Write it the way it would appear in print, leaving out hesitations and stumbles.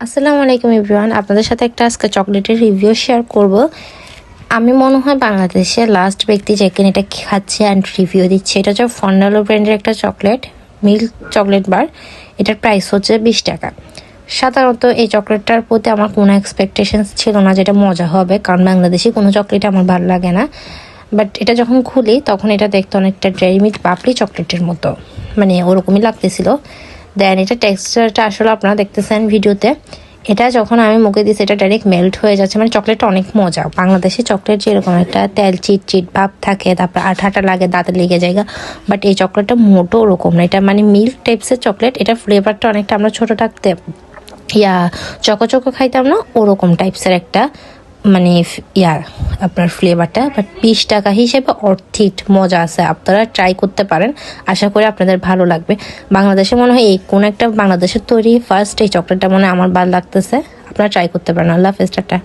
আসসালামু আলাইকুম এভরিওয়ান, আপনাদের সাথে একটা আজকে চকলেটের রিভিউ শেয়ার করব। আমি মনে হয় বাংলাদেশে লাস্ট ব্যক্তি যে কিনা এটা খাচ্ছে অ্যান্ড রিভিউ দিচ্ছে। এটা হচ্ছে ফন্ডালো ব্র্যান্ডের একটা চকলেট, মিল্ক চকলেট বার। এটার প্রাইস হচ্ছে 20 টাকা। সাধারণত এই চকলেটটার প্রতি আমার কোনো এক্সপেকটেশনস ছিল না যেটা মজা হবে, কারণ বাংলাদেশি কোনো চকলেট আমার ভালো লাগে না। বাট এটা যখন খুলি তখন এটা দেখতে অনেকটা ডেয়ারি মিল্ক পাপড়ি চকলেটের মতো, মানে ওরকমই লাগতেছিল। দেন এটা টেক্সচারটা আসলে আপনারা দেখতেছেন ভিডিওতে, এটা যখন আমি মুখে দিয়েছি এটা ডাইরেক্ট মেল্ট হয়ে যাচ্ছে। মানে চকলেটটা অনেক মজা। বাংলাদেশি চকলেট যেরকম একটা তেল চিট চিট ভাব থাকে, তারপর আঠাটা লাগে, দাঁতে লেগে যায়, বাট এই চকলেটটা মোটো ওরকম না। এটা মানে মিল্ক টাইপসের চকলেট। এটা ফ্লেভারটা অনেকটা আমরা ছোটো থাকতে চকো চকো খাইতাম না, ওরকম টাইপসের একটা মানে আপনার ফ্লেভারটা। বাট 20 টাকা হিসেবে অর্থিট মজা আছে, আপনারা ট্রাই করতে পারেন। আশা করি আপনাদের ভালো লাগবে। বাংলাদেশে মনে হয় এই কোন একটা বাংলাদেশের তৈরি ফার্স্ট এই চকলেটটা মনে হয় আমার ভালো লাগতেছে। আপনারা ট্রাই করতে পারেন। আল্লাহ হাফেজ, টাটা।